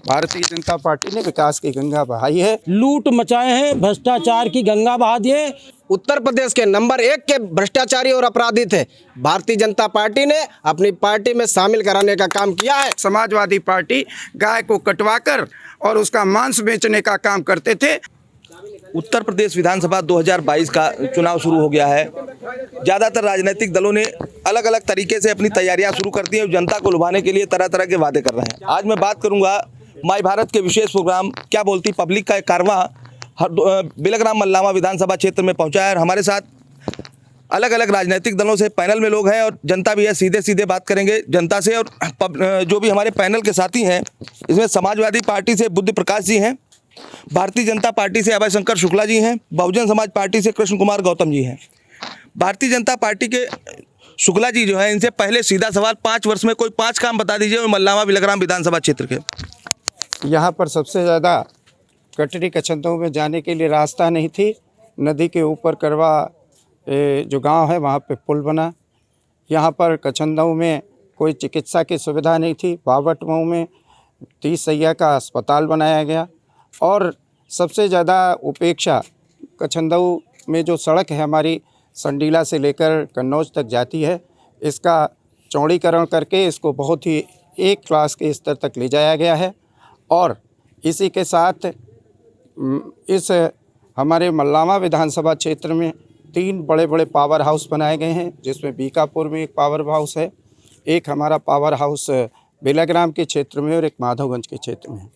Bharatiya Janata party ने विकास की गंगा बहाई है। लूट मचाए हैं, भ्रष्टाचार की गंगा बहा दिए। उत्तर प्रदेश के नंबर 1 के भ्रष्टाचारी और अपराधी थे। भारतीय जनता पार्टी ने अपनी पार्टी में शामिल कराने का काम किया है। समाजवादी पार्टी गाय को कटवाकर और उसका मांस बेचने का काम करते थे। उत्तर प्रदेश विधानसभा 2022 का चुनाव शुरू हो गया है। ज़्यादातर राजनीतिक दलों ने अलग अलग तरीके से अपनी तैयारियां शुरू कर दी हैं। जनता को लुभाने के लिए तरह तरह के वादे कर रहे हैं। आज मैं बात करूंगा माई भारत के विशेष प्रोग्राम क्या बोलती पब्लिक का एक कारवां बिलग्राम मल्लावा विधानसभा क्षेत्र में पहुंचा है और हमारे साथ अलग अलग राजनीतिक दलों से पैनल में लोग हैं और जनता भी है। सीधे सीधे बात करेंगे जनता से। और जो भी हमारे पैनल के साथी हैं इसमें समाजवादी पार्टी से बुद्ध प्रकाश जी हैं, भारतीय जनता पार्टी से अभय शंकर शुक्ला जी हैं, बहुजन समाज पार्टी से कृष्ण कुमार गौतम जी हैं। भारतीय जनता पार्टी के शुक्ला जी जो है, इनसे पहले सीधा सवाल 5 वर्ष में कोई 5 काम बता दीजिए और मल्लावा बिलग्राम विधानसभा क्षेत्र के। यहाँ पर सबसे ज़्यादा कटरी कचंदों में जाने के लिए रास्ता नहीं थी। नदी के ऊपर करवा जो गांव है वहाँ पे पुल बना। यहाँ पर कचंदों में कोई चिकित्सा की सुविधा नहीं थी। बावटमऊ में 30 सैया का अस्पताल बनाया गया। और सबसे ज़्यादा उपेक्षा कचंदऊ में जो सड़क है हमारी संडीला से लेकर कन्नौज तक जाती है, इसका चौड़ीकरण करके इसको बहुत ही एक क्लास के स्तर तक ले जाया गया है। और इसी के साथ इस हमारे मल्लावा विधानसभा क्षेत्र में 3 बड़े बड़े पावर हाउस बनाए गए हैं, जिसमें बीकापुर में एक पावर हाउस है, एक हमारा पावर हाउस बिलग्राम के क्षेत्र में और एक माधवगंज के क्षेत्र में है।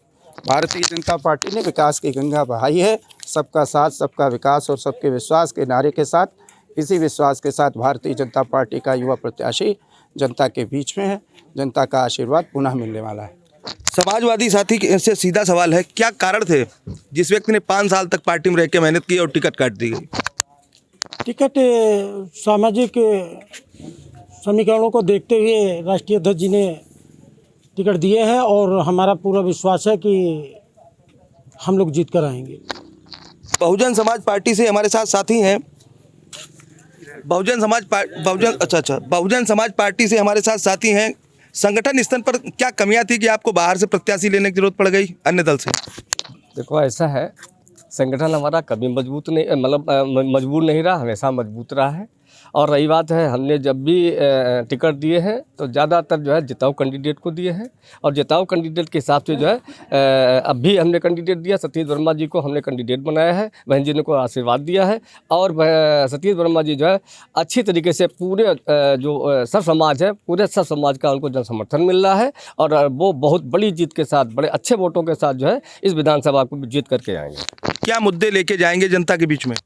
भारतीय जनता पार्टी ने विकास की गंगा बहाई है। सबका साथ, सबका विकास और सबके विश्वास के नारे के साथ, इसी विश्वास के साथ भारतीय जनता पार्टी का युवा प्रत्याशी जनता के बीच में है। जनता का आशीर्वाद पुनः मिलने वाला है। समाजवादी साथी से सीधा सवाल है, क्या कारण थे जिस व्यक्ति ने 5 साल तक पार्टी में रह के मेहनत की और टिकट काट दी गई? टिकट सामाजिक समीकरणों को देखते हुए राष्ट्रीय अध्यक्ष जी ने टिकट दिए हैं और हमारा पूरा विश्वास है कि हम लोग जीत कर आएंगे। बहुजन समाज पार्टी से हमारे साथ साथी हैं। बहुजन समाज पार्टी से हमारे साथ साथी हैं। संगठन स्तर पर क्या कमियां थी कि आपको बाहर से प्रत्याशी लेने की जरूरत पड़ गई अन्य दल से? देखो ऐसा है, संगठन हमारा कभी मजबूत नहीं, मतलब मजबूर नहीं रहा, हमेशा मजबूत रहा है। और रही बात है, हमने जब भी टिकट दिए हैं तो ज़्यादातर जो है जिताऊ कैंडिडेट को दिए हैं। और जिताऊ कैंडिडेट के हिसाब से जो है अब भी हमने कैंडिडेट दिया। सतीश वर्मा जी को हमने कैंडिडेट बनाया है, बहन जी ने को आशीर्वाद दिया है। और सतीश वर्मा जी जो है अच्छी तरीके से पूरे जो सब समाज है, पूरे सब समाज का उनको जन समर्थन मिल रहा है। और वो बहुत बड़ी जीत के साथ, बड़े अच्छे वोटों के साथ जो है इस विधानसभा को जीत करके आएंगे। क्या मुद्दे लेके जाएंगे जनता के बीच में?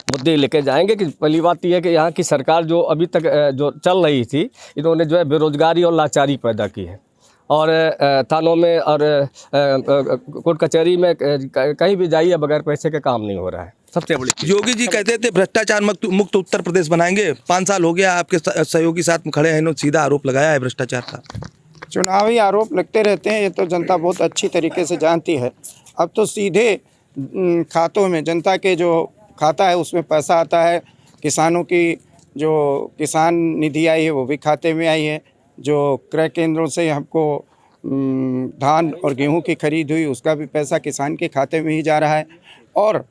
मुद्दे लेके जाएंगे कि पहली बात यह है कि यहाँ की सरकार जो अभी तक जो चल रही थी, इन्होंने जो है बेरोजगारी और लाचारी पैदा की है। और थानों में और कोर्ट कचहरी में कहीं भी जाइए, बगैर पैसे के काम नहीं हो रहा है। सबसे बड़ी योगी जी कहते थे भ्रष्टाचार मुक्त उत्तर प्रदेश बनाएंगे। 5 साल हो गया, आपके सहयोगी साथ में खड़े हैं, इन्होंने सीधा आरोप लगाया है भ्रष्टाचार का। चुनावी आरोप लगते रहते हैं, ये तो जनता बहुत अच्छी तरीके से जानती है। अब तो सीधे खातों में, जनता के जो खाता है उसमें पैसा आता है। किसानों की जो किसान निधि आई है वो भी खाते में आई है। जो क्रय केंद्रों से हमको धान और गेहूं की खरीद हुई, उसका भी पैसा किसान के खाते में ही जा रहा है। और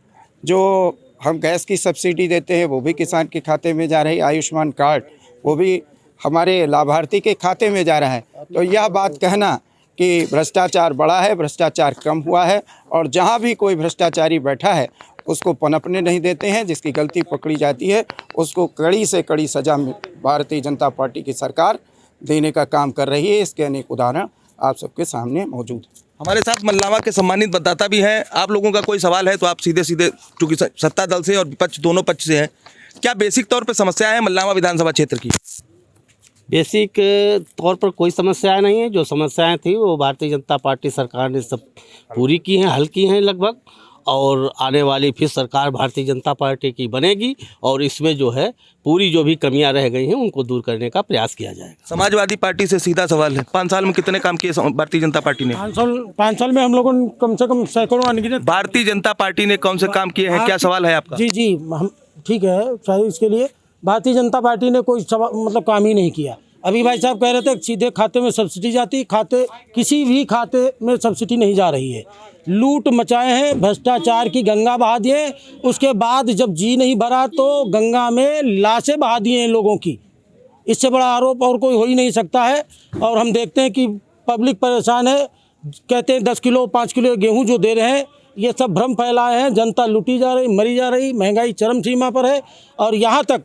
जो हम गैस की सब्सिडी देते हैं वो भी किसान के खाते में जा रही है। आयुष्मान कार्ड वो भी हमारे लाभार्थी के खाते में जा रहा है। तो यह बात कहना कि भ्रष्टाचार बढ़ा है, भ्रष्टाचार कम हुआ है, और जहाँ भी कोई भ्रष्टाचारी बैठा है उसको पनपने नहीं देते हैं। जिसकी गलती पकड़ी जाती है उसको कड़ी से कड़ी सज़ा भारतीय जनता पार्टी की सरकार देने का काम कर रही है। इसके अनेक उदाहरण आप सबके सामने मौजूद हैं। हमारे साथ मल्लावा के सम्मानित मतदाता भी हैं। आप लोगों का कोई सवाल है तो आप सीधे सीधे, चूँकि सत्ता दल से और विपक्ष दोनों पक्ष से हैं, क्या बेसिक तौर पर समस्याएं हैं मल्लावा विधानसभा क्षेत्र की? बेसिक तौर पर कोई समस्याएं नहीं है। जो समस्याएं थी वो भारतीय जनता पार्टी सरकार ने सब पूरी की हैं, हल की हैं लगभग। और आने वाली फिर सरकार भारतीय जनता पार्टी की बनेगी और इसमें जो है पूरी जो भी कमियां रह गई हैं उनको दूर करने का प्रयास किया जाएगा। समाजवादी पार्टी से सीधा सवाल है, 5 साल में कितने काम किए भारतीय जनता पार्टी ने? 5 साल में हम लोगों ने कम से कम सैकड़ों अनगिनत। भारतीय जनता पार्टी ने कौन से काम किए हैं, क्या सवाल है आपका? जी हम ठीक है, शायद इसके लिए भारतीय जनता पार्टी ने कोई मतलब काम ही नहीं किया। अभी भाई साहब कह रहे थे सीधे खाते में सब्सिडी जाती, खाते किसी भी खाते में सब्सिडी नहीं जा रही है। लूट मचाए हैं, भ्रष्टाचार की गंगा बहा दिए। उसके बाद जब जी नहीं भरा तो गंगा में लाशें बहा दिए हैं लोगों की। इससे बड़ा आरोप और कोई हो ही नहीं सकता है। और हम देखते हैं कि पब्लिक परेशान है। कहते हैं 10 किलो 5 किलो गेहूं जो दे रहे हैं, ये सब भ्रम फैलाए हैं। जनता लूटी जा रही, मरी जा रही, महंगाई चरम सीमा पर है। और यहाँ तक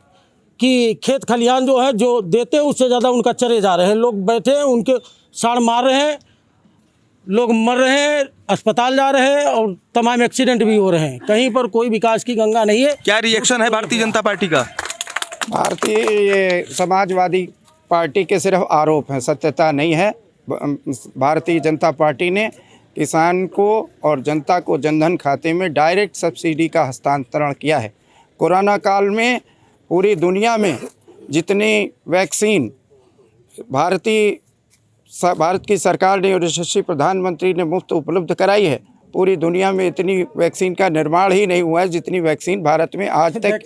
कि खेत खलिहान जो है जो देते हैं उससे ज़्यादा उनका चरे जा रहे हैं। लोग बैठे हैं, उनके साड़ मार रहे हैं, लोग मर रहे हैं, अस्पताल जा रहे हैं और तमाम एक्सीडेंट भी हो रहे हैं। कहीं पर कोई विकास की गंगा नहीं है। क्या रिएक्शन है भारतीय जनता पार्टी का? भारतीय ये समाजवादी पार्टी के सिर्फ आरोप हैं, सत्यता नहीं है। भारतीय जनता पार्टी ने किसान को और जनता को जनधन खाते में डायरेक्ट सब्सिडी का हस्तांतरण किया है। कोरोना काल में पूरी दुनिया में जितनी वैक्सीन भारत की सरकार ने और यशस्वी प्रधानमंत्री ने मुफ्त उपलब्ध कराई है, पूरी दुनिया में इतनी वैक्सीन का निर्माण ही नहीं हुआ है जितनी वैक्सीन भारत में आज तक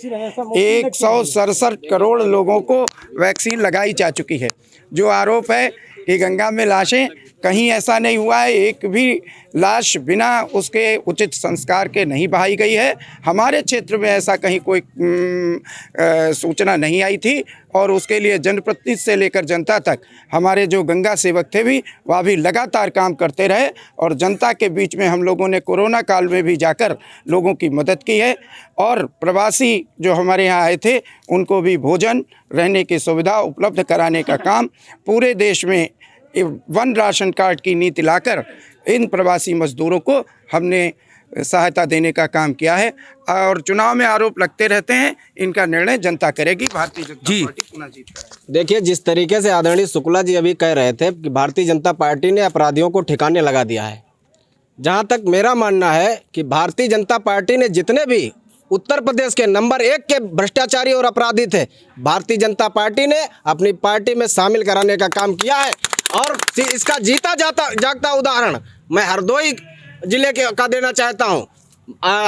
167 करोड़ लोगों को वैक्सीन लगाई जा चुकी है। जो आरोप है कि गंगा में लाशें, कहीं ऐसा नहीं हुआ है। एक भी लाश बिना उसके उचित संस्कार के नहीं बहाई गई है। हमारे क्षेत्र में ऐसा कहीं कोई सूचना नहीं आई थी और उसके लिए जनप्रतिनिधि से लेकर जनता तक हमारे जो गंगा सेवक थे भी वह भी लगातार काम करते रहे और जनता के बीच में हम लोगों ने कोरोना काल में भी जाकर लोगों की मदद की है। और प्रवासी जो हमारे यहाँ आए थे उनको भी भोजन, रहने की सुविधा उपलब्ध कराने का काम पूरे देश में वन राशन कार्ड की नीति लाकर इन प्रवासी मजदूरों को हमने सहायता देने का काम किया है। और चुनाव में आरोप लगते रहते हैं, इनका निर्णय जनता करेगी। भारतीय जनता पार्टी पुनः जीत करेगी। देखिए, जिस तरीके से आदरणीय शुक्ला जी अभी कह रहे थे कि भारतीय जनता पार्टी ने अपराधियों को ठिकाने लगा दिया है, जहां तक मेरा मानना है कि भारतीय जनता पार्टी ने जितने भी उत्तर प्रदेश के नंबर 1 के भ्रष्टाचारी और अपराधी थे, भारतीय जनता पार्टी ने अपनी पार्टी में शामिल कराने का काम किया है। और इसका जीता जागता उदाहरण मैं हरदोई जिले का देना चाहता हूं।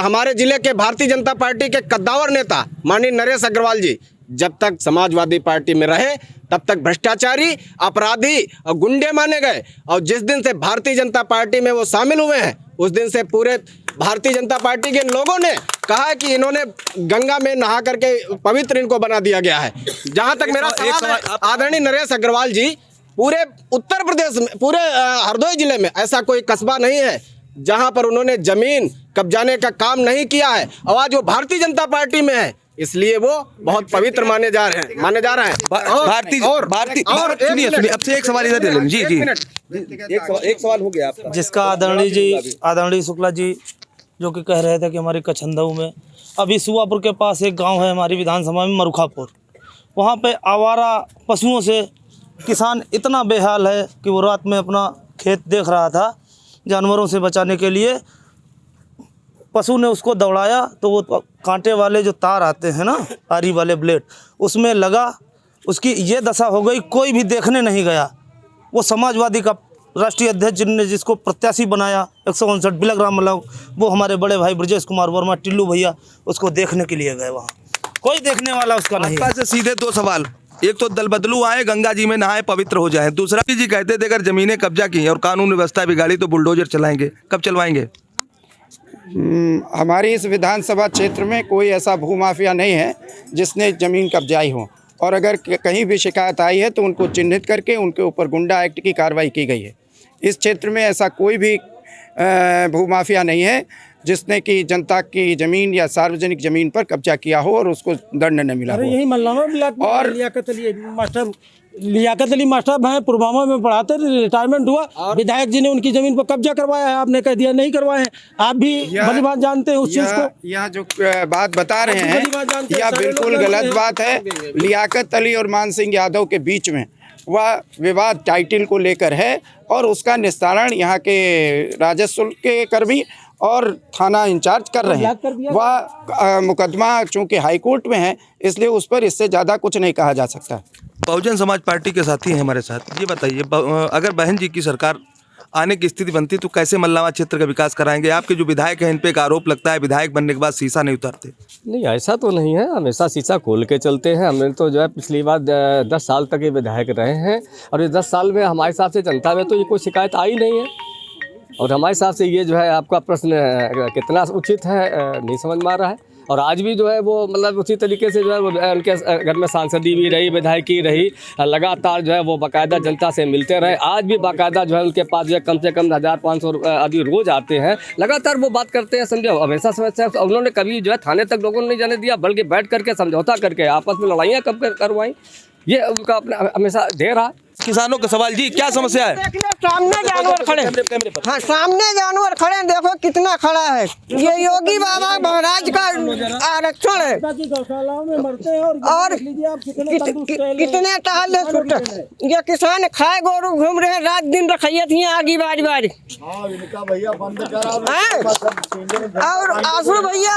हमारे जिले के भारतीय जनता पार्टी के कद्दावर नेता माननीय नरेश अग्रवाल जी जब तक समाजवादी पार्टी में रहे तब तक भ्रष्टाचारी, अपराधी और गुंडे माने गए। और जिस दिन से भारतीय जनता पार्टी में वो शामिल हुए हैं उस दिन से पूरे भारतीय जनता पार्टी के लोगों ने कहा कि इन्होंने गंगा में नहा करके पवित्र इनको बना दिया गया है। जहां तक मेरा सवाल है, आदरणीय नरेश अग्रवाल जी, पूरे उत्तर प्रदेश में, पूरे हरदोई जिले में ऐसा कोई कस्बा नहीं है जहां पर उन्होंने जमीन कब्जाने का काम नहीं किया है। और आज वो भारतीय जनता पार्टी में है, इसलिए वो बहुत पवित्र माने जा रहे हैं। भारतीय सुनिए अब से एक सवाल इधर दे लें। जी एक सवाल हो गया आपका, जिसका आदरणीय शुक्ला जी जो कि कह रहे थे कि हमारी कछंदऊ में अभी सुवापुर के पास एक गांव है हमारी विधानसभा में मरुखापुर, वहां पे आवारा पशुओं से किसान इतना बेहाल है कि वो रात में अपना खेत देख रहा था, जानवरों से बचाने के लिए पशु ने उसको दौड़ाया तो वो कांटे वाले जो तार आते हैं ना, आरी वाले ब्लेड, उसमें लगा, उसकी ये दशा हो गई, कोई भी देखने नहीं गया। वो समाजवादी का राष्ट्रीय अध्यक्ष जिनने जिसको प्रत्याशी बनाया 159 बिलग्राम मतलब, वो हमारे बड़े भाई ब्रजेश कुमार वर्मा टिल्लू भैया उसको देखने के लिए गए, वहाँ कोई देखने वाला उसका नहीं। से सीधे 2 सवाल, एक तो दल बदलू आए, गंगा जी में नहाए, पवित्र हो जाए। दूसरा जी कहते थे अगर जमीनें कब्जा की और कानून व्यवस्था बिगाड़ी तो बुलडोजर चलाएंगे, कब चलवाएंगे? हमारी इस विधानसभा क्षेत्र में कोई ऐसा भूमाफिया नहीं है जिसने ज़मीन कब्जाई हो, और अगर कहीं भी शिकायत आई है तो उनको चिन्हित करके उनके ऊपर गुंडा एक्ट की कार्रवाई की गई है। इस क्षेत्र में ऐसा कोई भी भूमाफिया नहीं है जिसने कि जनता की ज़मीन या सार्वजनिक ज़मीन पर कब्जा किया हो और उसको दंड न मिला हो। यही मल्लामा और लियाकत अली मास्टर हैं, पुलवामा में पढ़ाते थे, रिटायरमेंट हुआ, विधायक जी ने उनकी ज़मीन पर कब्जा करवाया है, आपने कह दिया नहीं करवाए हैं। आप भी भली बात जानते हैं उस चीज़ को। यह जो बात बता रहे हैं यह बिल्कुल गलत बात है। लियाकत अली और मान सिंह यादव के बीच में वह विवाद टाइटल को लेकर है और उसका निस्तारण यहाँ के राजस्व के कर्मी और थाना इंचार्ज कर रहे हैं। वह मुकदमा चूँकि हाई कोर्ट में है इसलिए उस पर इससे ज़्यादा कुछ नहीं कहा जा सकता। बहुजन समाज पार्टी के साथी हैं हमारे साथ, ये बताइए अगर बहन जी की सरकार आने की स्थिति बनती तो कैसे मल्लावा क्षेत्र का विकास कराएंगे? आपके जो विधायक हैं इन पे एक आरोप लगता है विधायक बनने के बाद शीशा नहीं उतारते। नहीं, ऐसा तो नहीं है, हमेशा शीशा खोल के चलते हैं। हमने तो जो है पिछली बार 10 साल तक ये विधायक रहे हैं और ये 10 साल में हमारे हिसाब से जनता में तो ये कोई शिकायत आई नहीं है। और हमारे हिसाब से ये जो है आपका प्रश्न कितना उचित है नहीं समझ में आ रहा है। और आज भी जो है वो मतलब उसी तरीके से जो है वो उनके घर में सांसदी भी रही, विधायकी रही, लगातार जो है वो बाकायदा जनता से मिलते रहे। आज भी बाकायदा जो है उनके पास जो है कम से कम 1500 आदमी रोज़ आते हैं, लगातार वो बात करते हैं, समझो हमेशा समस्या। उन्होंने कभी जो है थाने तक लोगों ने नहीं जाने दिया, बल्कि बैठ करके समझौता करके आपस में लड़ाइयाँ कब करवाई, ये उनका अपना हमेशा दे रहा है। किसानों का सवाल जी, क्या समस्या है? सामने जानवर खड़े, हाँ सामने जानवर खड़े, देखो कितना खड़ा है। ये योगी बाबा महाराज का आरक्षण है और कितने टहल छूटे। ये किसान खाए गोरू घूम रहे हैं, रात दिन रखिए थी आगे बारी बारी। और आंसू भैया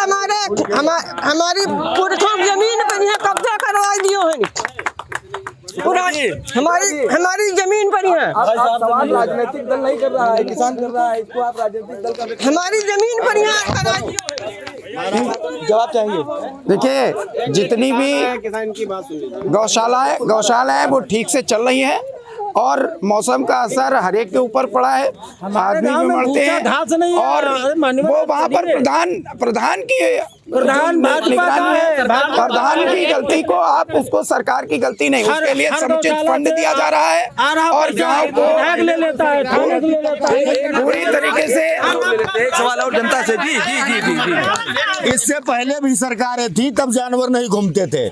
हमारी पुरखों की जमीन पर यहाँ कब्जा करवा दियो है, हमारी जमीन पर ही है। सवाल राजनीतिक दल नहीं कर रहा है, किसान कर रहा है, इसको आप राजनीतिक दल का हमारी जमीन पर यहाँ जवाब चाहिए। देखिए जितनी भी गौशाला है वो ठीक से चल रही है और मौसम का असर हर एक के ऊपर पड़ा है। आदमी भी मरते हैं और वो वहाँ पर प्रधान की गलती को आप उसको सरकार की गलती नहीं, उसके लिए समुचित फंड दिया जा रहा है और गाँव को पूरी तरीके से। एक सवाल और जनता से जी जी जी जी जी इससे पहले भी सरकारें थी तब जानवर नहीं घूमते थे।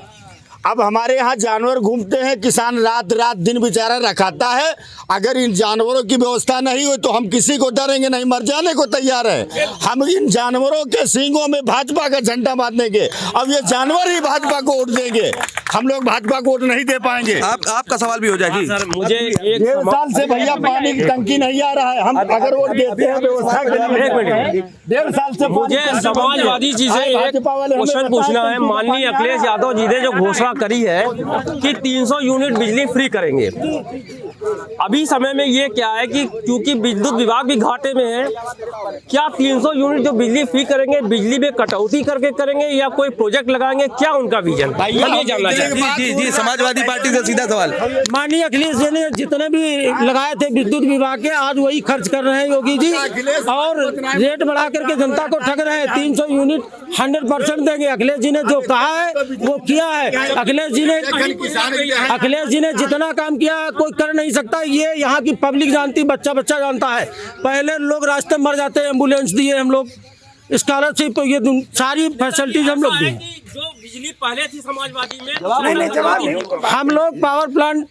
अब हमारे यहाँ जानवर घूमते हैं, किसान रात रात दिन बेचारा रखाता है। अगर इन जानवरों की व्यवस्था नहीं हुई तो हम किसी को डरेंगे नहीं, मर जाने को तैयार है। हम इन जानवरों के सींगों में भाजपा का झंडा बांधेंगे। अब ये जानवर ही भाजपा को वोट देंगे, हम लोग भाजपा को वोट नहीं दे पाएंगे। आपका सवाल भी हो जाए जी। मुझे 1.5 साल से भैया पानी की टंकी नहीं आ रहा है, हम अगर वोट देते हैं व्यवस्था के लिए 1.5 साल से। मुझे समाजवादी जी से एक क्वेश्चन पूछना है। माननीय अखिलेश यादव जी ने जो घोषणा करी है कि 300 यूनिट बिजली फ्री करेंगे, अभी समय में ये क्या है कि क्योंकि विद्युत विभाग भी घाटे में है, क्या 300 यूनिट जो बिजली फ्री करेंगे बिजली में कटौती करके करेंगे या कोई प्रोजेक्ट लगाएंगे, क्या उनका विजन है ये जानना चाहते जी जी समाजवादी पार्टी से सीधा सवाल। माननीय अखिलेश जी ने जितने भी लगाए थे विद्युत विभाग के, आज वही खर्च कर रहे हैं योगी जी और रेट बढ़ा करके जनता को ठग रहे हैं। 300 यूनिट 100% देंगे। अखिलेश जी ने जो कहा है वो किया है। अखिलेश जी ने जितना काम किया है कोई कर नहीं सकता। ये यहाँ की पब्लिक जानती, बच्चा जानता है। पहले लोग रास्ते मर जाते हैं, एम्बुलेंस दिए हम लोग, स्कॉलरशिप, ये सारी फैसिलिटीज हम लोग दिए। जो बिजली पहले थी समाजवादी में, हम लोग पावर प्लांट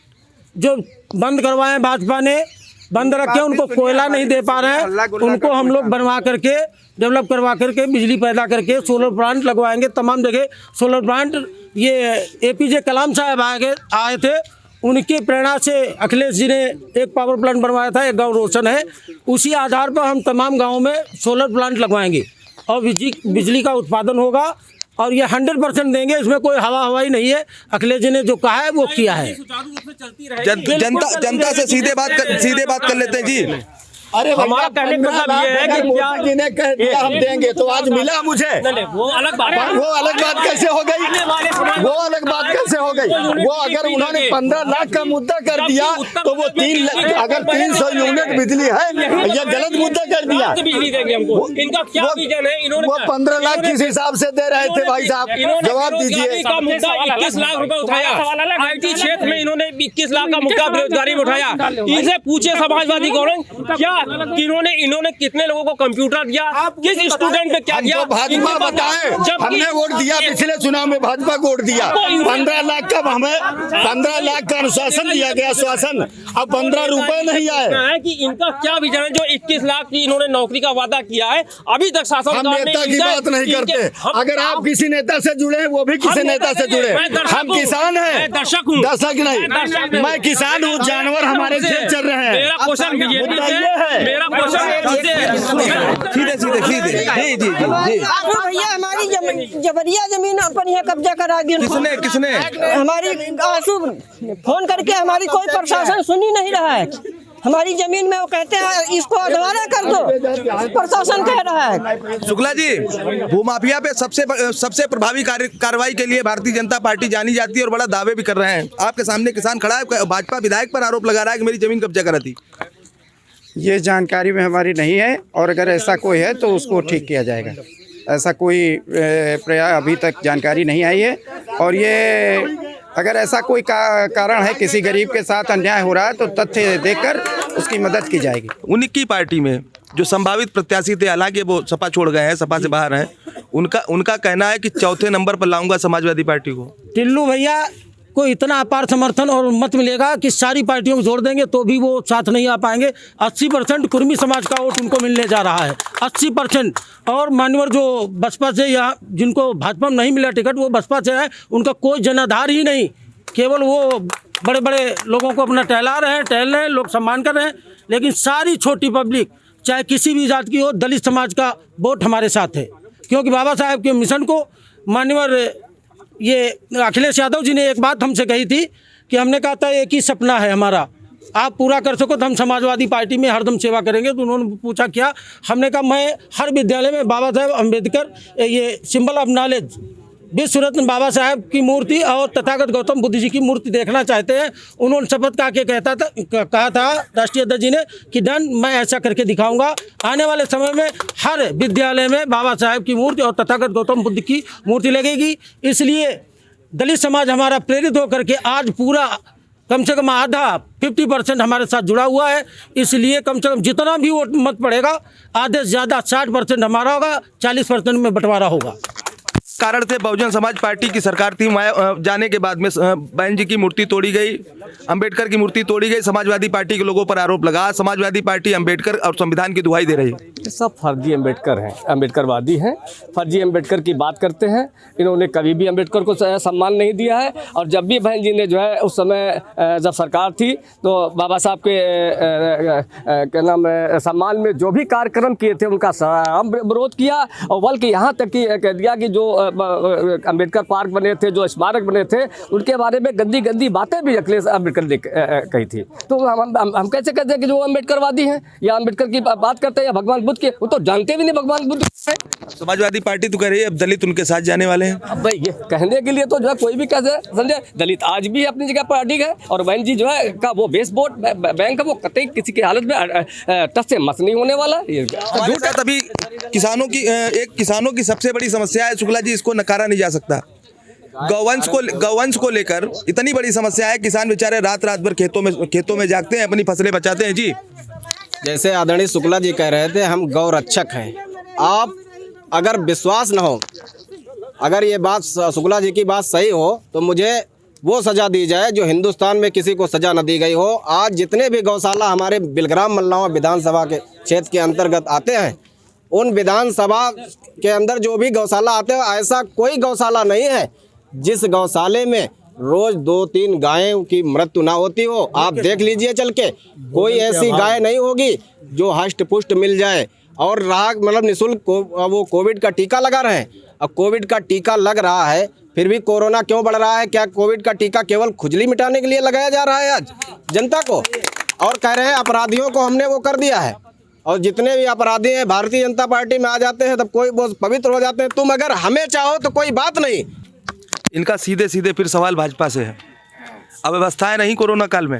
जो बंद करवाए भाजपा ने, बंद रखे, उनको कोयला नहीं दे पा रहे हैं, उनको हम लोग बनवा करके डेवलप करवा करके बिजली पैदा करके सोलर प्लांट लगवाएंगे। तमाम जगह सोलर प्लांट, ये APJ कलाम साहब आए थे, उनकी प्रेरणा से अखिलेश जी ने एक पावर प्लांट बनवाया था, एक गांव रोशन है, उसी आधार पर हम तमाम गाँवों में सोलर प्लांट लगवाएंगे और बिजली का उत्पादन होगा और ये 100% देंगे। इसमें कोई हवाई नहीं है। अखिलेश जी ने जो कहा है वो किया है। जनता से सीधे बात कर लेते हैं जी। अरे हमारा कहने का मतलब ये है कि क्या जिन्हें कह दिया हम देंगे तो आज मिला मुझे, वो अलग बात है। वो अलग बात कैसे हो गई? वो अलग बात कैसे हो गई? वो अगर उन्होंने 15 लाख का मुद्दा कर दिया तो वो 3 लाख, अगर 300 यूनिट बिजली है, ये गलत मुद्दा कर दिया। बिजली देंगे हमको, इनका क्या विजन है? इन्होंने वो 15 लाख किस हिसाब से दे रहे थे भाई साहब, जवाब दीजिए। का मुद्दा 21 लाख रुपए उठाया, IT क्षेत्र में इन्होंने 21 लाख का मुद्दा बेरोजगारी में उठाया। इनसे पूछे समाजवादी गवर्नमेंट क्या इन्होंने कितने लोगों को कंप्यूटर दिया, किस स्टूडेंट पे क्या दिया? भाजपा बताएं, हमने वोट दिया पिछले चुनाव में, भाजपा को वोट दिया। 15 लाख का हमें 15 लाख का अनुशासन दिया गया, शासन, अब 15 रुपए नहीं आए। कि इनका क्या विजन है? जो 21 लाख की इन्होंने नौकरी का वादा किया है, अभी तक शासन हम नेता की बात नहीं करते। अगर आप किसी नेता से जुड़े हैं, वो भी किसी नेता से जुड़े। हम किसान हैं, दर्शक हूँ, दर्शक नहीं, मैं किसान हूँ, जानवर हमारे खेत चल रहे हैं। मेरा क्वेश्चन बीजेपी है, मेरा भैया हमारी जबरिया जमीन पर यहाँ कब्जा करा दिया। किसने? हमारी आंसू फोन करके हमारी कोई प्रशासन सुन ही नहीं रहा है। हमारी जमीन में वो कहते हैं इसको अधवारा कर दो, प्रशासन कह रहा है। शुक्ला जी, भूमाफिया पे सबसे प्रभावी कार्रवाई के लिए भारतीय जनता पार्टी जानी जाती है और बड़ा दावे भी कर रहे हैं। आपके सामने किसान खड़ा है, भाजपा विधायक पर आरोप लगा रहा है कि मेरी जमीन कब्जा करा थी। ये जानकारी में हमारी नहीं है, और अगर ऐसा कोई है तो उसको ठीक किया जाएगा। ऐसा कोई प्रयास अभी तक जानकारी नहीं आई है, और ये अगर ऐसा कोई कारण है किसी गरीब के साथ अन्याय हो रहा है तो तथ्य देकर उसकी मदद की जाएगी। उन्हीं की पार्टी में जो संभावित प्रत्याशी थे, हालांकि वो सपा छोड़ गए हैं, सपा से बाहर हैं, उनका कहना है कि चौथे नंबर पर लाऊंगा समाजवादी पार्टी को। टिल्लू भैया को इतना अपार समर्थन और मत मिलेगा कि सारी पार्टियों को जोड़ देंगे तो भी वो साथ नहीं आ पाएंगे। 80% कुर्मी समाज का वोट उनको मिलने जा रहा है, 80%। और मान्यवर जो बसपा से या जिनको भाजपा में नहीं मिला टिकट, वो बसपा से है, उनका कोई जनाधार ही नहीं। केवल वो बड़े बड़े लोगों को अपना टहल रहे हैं, लोग सम्मान कर रहे हैं। लेकिन सारी छोटी पब्लिक, चाहे किसी भी जात की हो, दलित समाज का वोट हमारे साथ है। क्योंकि बाबा साहब के मिशन को मान्यवर ये अखिलेश यादव जी ने एक बात हमसे कही थी कि हमने कहा था एक ही सपना है हमारा, आप पूरा कर सको तो हम समाजवादी पार्टी में हरदम सेवा करेंगे। तो उन्होंने पूछा क्या, हमने कहा मैं हर विद्यालय में बाबा साहेब अम्बेडकर ये सिंबल ऑफ नॉलेज विश्व रत्न बाबा साहेब की मूर्ति और तथागत गौतम बुद्ध जी की मूर्ति देखना चाहते हैं। उन्होंने शपथ कहा था राष्ट्रीय अध्यक्ष जी ने कि डन, मैं ऐसा करके दिखाऊंगा। आने वाले समय में हर विद्यालय में बाबा साहेब की मूर्ति और तथागत गौतम बुद्ध की मूर्ति लगेगी। इसलिए दलित समाज हमारा प्रेरित होकर के आज पूरा कम से कम आधा 50% हमारे साथ जुड़ा हुआ है। इसलिए कम से कम जितना भी वोट मत पड़ेगा, आधे से ज़्यादा 60% हमारा होगा, 40% में बंटवारा होगा। कारण थे बहुजन समाज पार्टी की सरकार थी, जाने के बाद में बहन जी की मूर्ति तोड़ी गई, अंबेडकर की मूर्ति तोड़ी गई। समाजवादी पार्टी के लोगों पर आरोप लगा, समाजवादी पार्टी अंबेडकर और संविधान की दुहाई दे रही है। ये सब फर्जी अंबेडकर हैं, अंबेडकरवादी हैं, फर्जी अंबेडकर की बात करते हैं। इन्होंने कभी भी अंबेडकर को सम्मान नहीं दिया है। और जब भी बहन जी ने जो है उस समय जब सरकार थी तो बाबा साहब के क्या नाम है सम्मान में जो भी कार्यक्रम किए थे उनका विरोध किया। और बल्कि यहाँ तक कि कह दिया कि जो अंबेडकर पार्क बने थे, जो स्मारक बने थे, उनके बारे में गंदी गंदी बातें भी अखिलेश अंबेडकर ने कही थी। तो हम कैसे कहते हैं कि जो अंबेडकरवादी हैं या अंबेडकर की बात करते हैं या भगवान बुद्ध के, वो तो जानते भी नहीं भगवान बुद्ध है। समाजवादी पार्टी तो कह रही है अब दलित उनके साथ जाने वाले हैं। अब भाई ये कहने के लिए तो जो है कोई भी कैसे समझे, दलित आज भी अपनी जगह पर अडिग है। और बहन जी जो है का वो बेस वोट बैंक है, वो कतई किसी की हालत में टस से मस नहीं होने वाला। हमारे साथ अभी किसानों की सबसे बड़ी समस्या है शुक्ला जी, इसको नकारा नहीं जा सकता। गौवंश को लेकर इतनी बड़ी समस्या है, किसान बेचारे रात भर खेतों में जागते हैं, अपनी फसलें बचाते हैं। जी, जैसे आदरणीय शुक्ला जी कह रहे थे, हम गौ रक्षक हैं। आप अगर विश्वास न हो, अगर ये बात शुक्ला जी की बात सही हो तो मुझे वो सज़ा दी जाए जो हिंदुस्तान में किसी को सज़ा न दी गई हो। आज जितने भी गौशाला हमारे बिलग्राम मल्लावा विधानसभा के क्षेत्र के अंतर्गत आते हैं, उन विधानसभा के अंदर जो भी गौशाला आते हैं, ऐसा कोई गौशाला नहीं है जिस गौशाले में रोज 2-3 गायों की मृत्यु ना होती हो। आप देख लीजिए चल के, कोई ऐसी गाय नहीं होगी जो हष्ट पुष्ट मिल जाए। और रहा मतलब निःशुल्क वो कोविड का टीका लगा रहे हैं। अब कोविड का टीका लग रहा है फिर भी कोरोना क्यों बढ़ रहा है? क्या कोविड का टीका केवल खुजली मिटाने के लिए लगाया जा रहा है आज जनता को? और कह रहे हैं अपराधियों को हमने वो कर दिया है। और जितने भी अपराधी हैं भारतीय जनता पार्टी में आ जाते हैं तब कोई वो पवित्र हो जाते हैं। तुम अगर हमें चाहो तो कोई बात नहीं। इनका सीधे फिर सवाल भाजपा से है। अव्यवस्थाएं नहीं कोरोना काल में?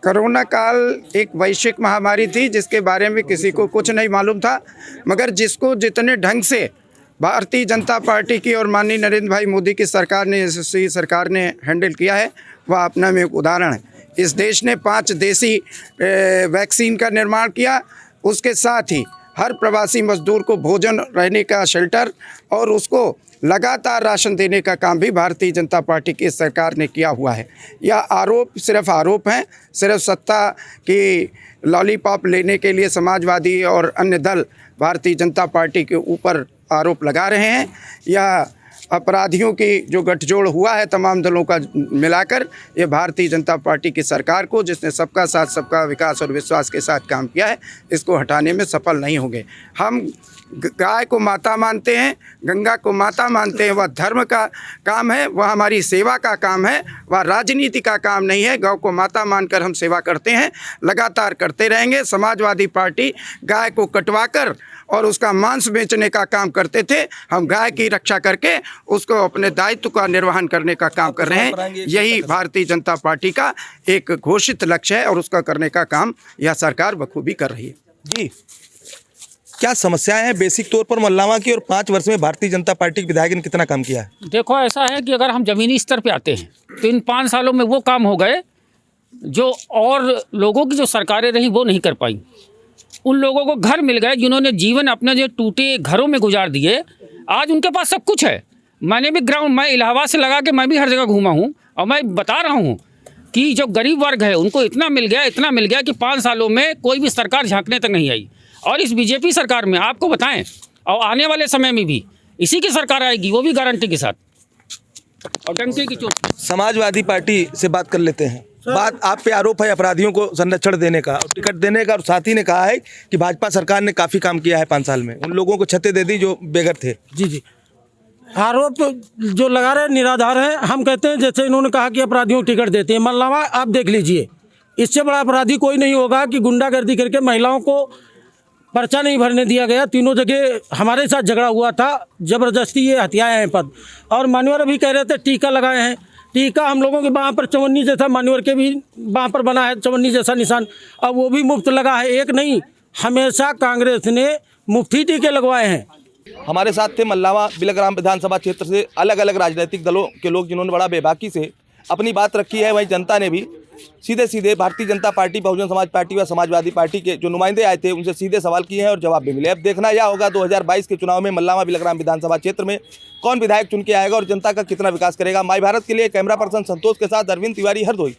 कोरोना काल एक वैश्विक महामारी थी जिसके बारे में किसी को कुछ नहीं मालूम था, मगर जिसको जितने ढंग से भारतीय जनता पार्टी की और माननीय नरेंद्र भाई मोदी की सरकार ने, यशस्वी सरकार ने हैंडल किया है, वह अपना में एक उदाहरण है। इस देश ने 5 देसी वैक्सीन का निर्माण किया, उसके साथ ही हर प्रवासी मजदूर को भोजन, रहने का शेल्टर और उसको लगातार राशन देने का काम भी भारतीय जनता पार्टी की सरकार ने किया हुआ है। यह आरोप सिर्फ आरोप हैं, सिर्फ सत्ता की लॉलीपॉप लेने के लिए समाजवादी और अन्य दल भारतीय जनता पार्टी के ऊपर आरोप लगा रहे हैं। यह अपराधियों की जो गठजोड़ हुआ है तमाम दलों का मिलाकर, ये भारतीय जनता पार्टी की सरकार को, जिसने सबका साथ सबका विकास और विश्वास के साथ काम किया है, इसको हटाने में सफल नहीं होंगे। हम गाय को माता मानते हैं, गंगा को माता मानते हैं। वह धर्म का काम है, वह हमारी सेवा का काम है, वह राजनीति का काम नहीं है। गौ को माता मानकर हम सेवा करते हैं, लगातार करते रहेंगे। समाजवादी पार्टी गाय को कटवाकर और उसका मांस बेचने का काम करते थे। हम गाय की रक्षा करके उसको अपने दायित्व का निर्वहन करने का काम कर रहे हैं। यही भारतीय जनता पार्टी का एक घोषित लक्ष्य है और उसका करने का काम यह सरकार बखूबी कर रही है। जी, क्या समस्याएं हैं बेसिक तौर पर मल्लावा की, और 5 वर्ष में भारतीय जनता पार्टी के विधायक ने कितना काम किया है? देखो, ऐसा है कि अगर हम ज़मीनी स्तर पे आते हैं तो इन 5 सालों में वो काम हो गए जो और लोगों की जो सरकारें रहीं वो नहीं कर पाई। उन लोगों को घर मिल गए जिन्होंने जीवन अपने जो टूटे घरों में गुजार दिए। आज उनके पास सब कुछ है। मैंने भी मैं इलाहाबाद से लगा के मैं भी हर जगह घूमा हूँ और मैं बता रहा हूँ कि जो गरीब वर्ग है उनको इतना मिल गया कि 5 सालों में कोई भी सरकार झांकने तक नहीं आई। और इस बीजेपी सरकार में आपको बताएं, और आने वाले समय में भी इसी की सरकार आएगी, वो भी गारंटी के साथ और डंके की चोट। समाजवादी पार्टी से बात कर लेते हैं। बात आप पे आरोप है अपराधियों को संरक्षण देने का और टिकट देने का, और साथ ही ने कहा है कि भाजपा सरकार ने काफ़ी काम किया है 5 साल में, उन लोगों को छतें दे दी जो बेघर थे। जी, आरोप जो लगा रहे निराधार है। हम कहते हैं जैसे इन्होंने कहा कि अपराधियों को टिकट देते हैं। मल्लावा आप देख लीजिए, इससे बड़ा अपराधी कोई नहीं होगा कि गुंडागर्दी करके महिलाओं को पर्चा नहीं भरने दिया गया। तीनों जगह हमारे साथ झगड़ा हुआ था, ज़बरदस्ती ये हथियाए हैं पद। और मान्यवर अभी कह रहे थे टीका लगाए हैं। टीका हम लोगों के बाँह पर चवन्नी जैसा, मान्यवर के भी बाँह पर बना है चवन्नी जैसा निशान, अब वो भी मुफ्त लगा है। एक नहीं, हमेशा कांग्रेस ने मुफ्ती टीके लगवाए हैं। हमारे साथ थे मल्लावा बिलग्राम विधानसभा क्षेत्र से अलग अलग राजनीतिक दलों के लोग जिन्होंने बड़ा बेबाकी से अपनी बात रखी है। वहीं जनता ने भी सीधे भारतीय जनता पार्टी, बहुजन समाज पार्टी व समाजवादी पार्टी के जो नुमाइंदे आए थे उनसे सीधे सवाल किए हैं और जवाब भी मिले। अब देखना यह होगा 2022 के चुनाव में मल्लावा बिलग्राम विधानसभा क्षेत्र में कौन विधायक चुन के आएगा और जनता का कितना विकास करेगा। माई भारत के लिए कैमरा पर्सन संतोष के साथ अरविंद तिवारी, हरदोई।